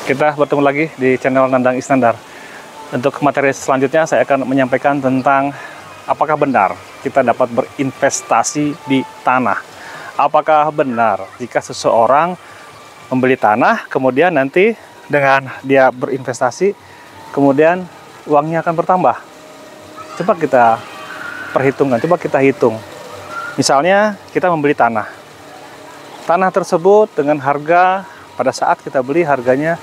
Kita bertemu lagi di channel Nandang Iskandar. Untuk materi selanjutnya saya akan menyampaikan tentang apakah benar kita dapat berinvestasi di tanah. Apakah benar jika seseorang membeli tanah, kemudian nanti dengan dia berinvestasi, kemudian uangnya akan bertambah. Coba kita perhitungkan, coba kita hitung. Misalnya kita membeli tanah. Tanah tersebut dengan harga pada saat kita beli harganya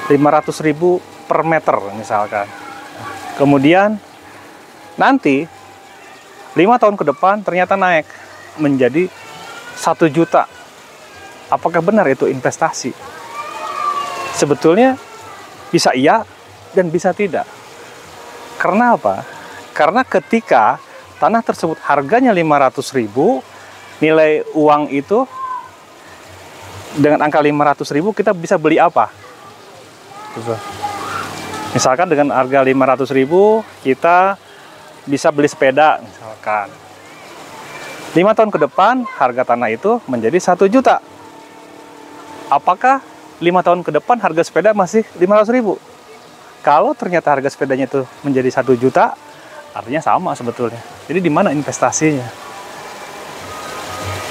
500.000 per meter misalkan. Kemudian nanti 5 tahun ke depan ternyata naik menjadi 1 juta. Apakah benar itu investasi? Sebetulnya bisa iya dan bisa tidak. Karena apa? Karena ketika tanah tersebut harganya 500.000, nilai uang itu dengan angka 500.000 kita bisa beli apa? Misalkan dengan harga 500.000 kita bisa beli sepeda misalkan. 5 tahun ke depan harga tanah itu menjadi 1 juta. Apakah 5 tahun ke depan harga sepeda masih 500.000? Kalau ternyata harga sepedanya itu menjadi 1 juta, artinya sama sebetulnya. Jadi di mana investasinya?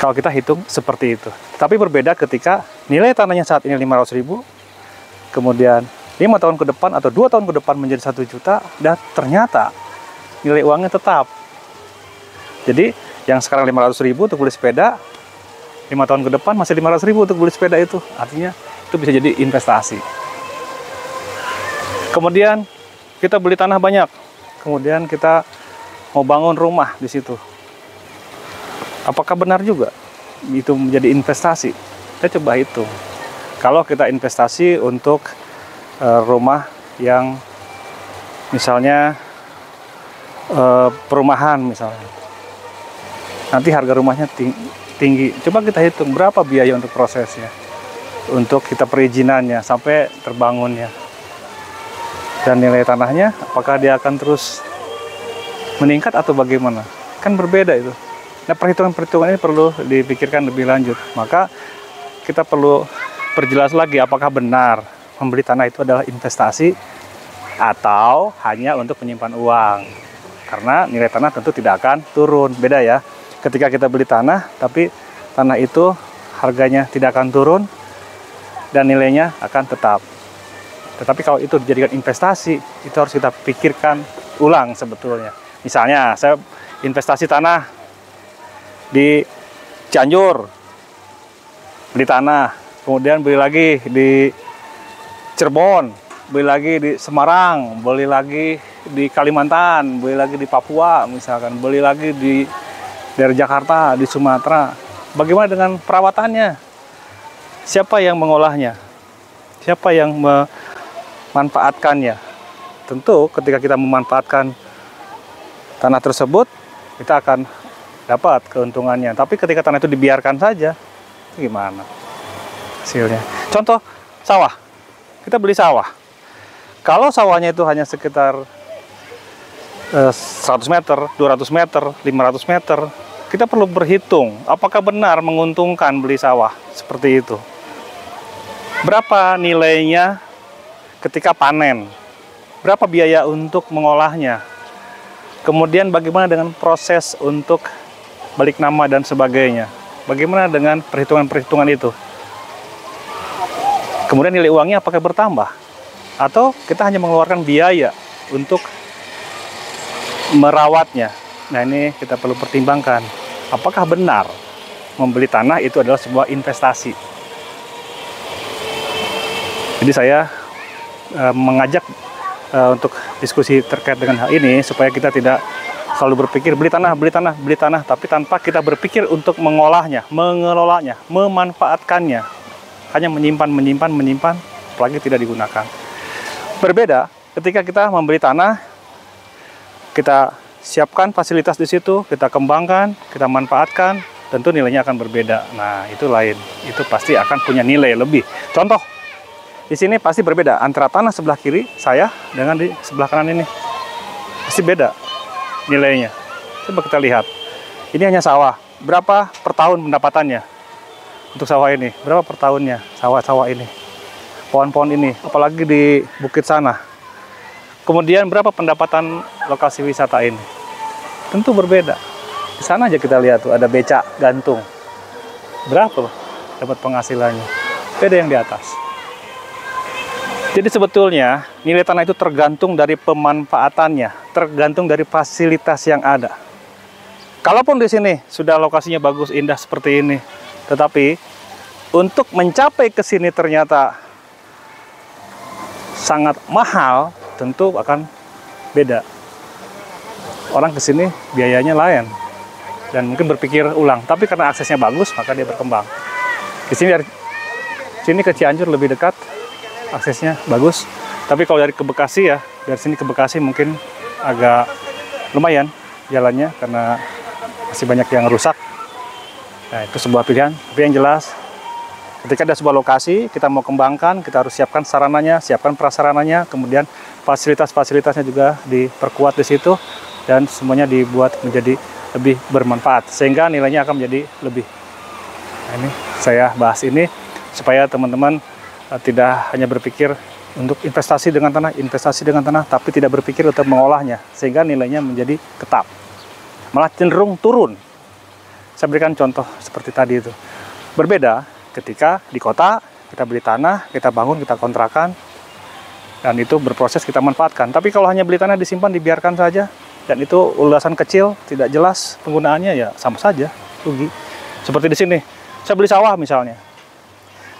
Kalau kita hitung seperti itu. Tapi berbeda ketika nilai tanahnya saat ini 500.000, kemudian 5 tahun ke depan atau 2 tahun ke depan menjadi 1 juta, dan ternyata nilai uangnya tetap. Jadi yang sekarang 500.000 untuk beli sepeda, 5 tahun ke depan masih 500.000 untuk beli sepeda itu. Artinya itu bisa jadi investasi. Kemudian kita beli tanah banyak, kemudian kita mau bangun rumah di situ. Apakah benar juga itu menjadi investasi? Kita coba hitung. Kalau kita investasi untuk rumah yang misalnya perumahan misalnya, nanti harga rumahnya tinggi. Coba kita hitung berapa biaya untuk prosesnya, untuk kita perizinannya sampai terbangunnya, dan nilai tanahnya apakah dia akan terus meningkat atau bagaimana? Kan berbeda itu. Nah, perhitungan-perhitungan ini perlu dipikirkan lebih lanjut. Maka kita perlu perjelas lagi apakah benar membeli tanah itu adalah investasi atau hanya untuk menyimpan uang. Karena nilai tanah tentu tidak akan turun. Beda ya. Ketika kita beli tanah, tapi tanah itu harganya tidak akan turun dan nilainya akan tetap. Tetapi kalau itu dijadikan investasi, itu harus kita pikirkan ulang sebetulnya. Misalnya, saya investasi tanah di Cianjur, beli tanah, kemudian beli lagi di Cirebon, beli lagi di Semarang, beli lagi di Kalimantan, beli lagi di Papua misalkan, beli lagi di daerah Jakarta, di Sumatera. Bagaimana dengan perawatannya? Siapa yang mengolahnya? Siapa yang memanfaatkannya? Tentu ketika kita memanfaatkan tanah tersebut, kita akan dapat keuntungannya. Tapi ketika tanah itu dibiarkan saja, gimana hasilnya? Contoh sawah. Kita beli sawah. Kalau sawahnya itu hanya sekitar 100 meter, 200 meter, 500 meter, kita perlu berhitung apakah benar menguntungkan beli sawah seperti itu. Berapa nilainya ketika panen? Berapa biaya untuk mengolahnya? Kemudian bagaimana dengan proses untuk balik nama dan sebagainya? Bagaimana dengan perhitungan-perhitungan itu? Kemudian nilai uangnya apakah bertambah? Atau kita hanya mengeluarkan biaya untuk merawatnya? Nah, ini kita perlu pertimbangkan. Apakah benar membeli tanah itu adalah sebuah investasi? Jadi saya mengajak untuk diskusi terkait dengan hal ini supaya kita tidak selalu berpikir beli tanah, beli tanah, beli tanah, tapi tanpa kita berpikir untuk mengolahnya, mengelolanya, memanfaatkannya. Hanya menyimpan, apalagi tidak digunakan. Berbeda ketika kita membeli tanah, kita siapkan fasilitas di situ, kita kembangkan, kita manfaatkan, tentu nilainya akan berbeda. Nah, itu lain. Itu pasti akan punya nilai lebih. Contoh, di sini pasti berbeda antara tanah sebelah kiri saya dengan di sebelah kanan ini. Pasti beda nilainya. Coba kita lihat. Ini hanya sawah. Berapa per tahun pendapatannya untuk sawah ini? Berapa per tahunnya sawah-sawah ini? pohon-pohon ini, apalagi di bukit sana. Kemudian berapa pendapatan lokasi wisata ini? Tentu berbeda. Di sana aja kita lihat tuh ada becak gantung. Berapa dapat penghasilannya? Beda yang di atas. Jadi sebetulnya nilai tanah itu tergantung dari pemanfaatannya, tergantung dari fasilitas yang ada. Kalaupun di sini sudah lokasinya bagus, indah seperti ini, tetapi untuk mencapai ke sini ternyata sangat mahal, tentu akan beda. Orang ke sini biayanya lain dan mungkin berpikir ulang, tapi karena aksesnya bagus maka dia berkembang. Di sini dari sini ke Cianjur lebih dekat, aksesnya bagus. Tapi kalau dari ke Bekasi ya, dari sini ke Bekasi mungkin agak lumayan jalannya karena masih banyak yang rusak. Nah, itu sebuah pilihan. Tapi yang jelas, ketika ada sebuah lokasi, kita mau kembangkan, kita harus siapkan sarananya, siapkan prasarananya, kemudian fasilitas-fasilitasnya juga diperkuat di situ, dan semuanya dibuat menjadi lebih bermanfaat, sehingga nilainya akan menjadi lebih. Nah, ini saya bahas ini supaya teman-teman tidak hanya berpikir untuk investasi dengan tanah, tapi tidak berpikir untuk mengolahnya, sehingga nilainya menjadi tetap, malah cenderung turun. Saya berikan contoh seperti tadi itu. Berbeda ketika di kota, kita beli tanah, kita bangun, kita kontrakan, dan itu berproses kita manfaatkan. Tapi kalau hanya beli tanah disimpan, dibiarkan saja, dan itu ulasan kecil, tidak jelas penggunaannya, ya sama saja, rugi. Seperti di sini, saya beli sawah misalnya.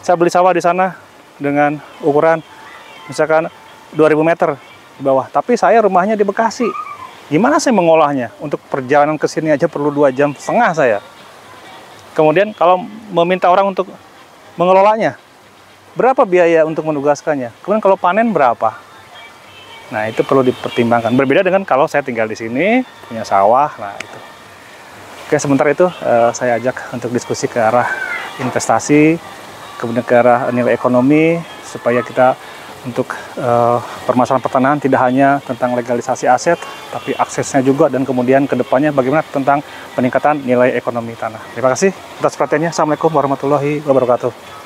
Saya beli sawah di sana dengan ukuran misalkan 2000 meter di bawah, tapi saya rumahnya di Bekasi. Gimana saya mengolahnya? Untuk perjalanan ke sini aja perlu 2,5 jam saya. Kemudian kalau meminta orang untuk mengelolanya, berapa biaya untuk menugaskannya? Kemudian kalau panen berapa? Nah, itu perlu dipertimbangkan. Berbeda dengan kalau saya tinggal di sini, punya sawah. Nah, itu. Oke, sementara itu saya ajak untuk diskusi ke arah investasi, kemudian ke arah nilai ekonomi, supaya kita untuk permasalahan pertanahan tidak hanya tentang legalisasi aset, tapi aksesnya juga, dan kemudian ke depannya bagaimana tentang peningkatan nilai ekonomi tanah. Terima kasih atas perhatiannya. Assalamualaikum warahmatullahi wabarakatuh.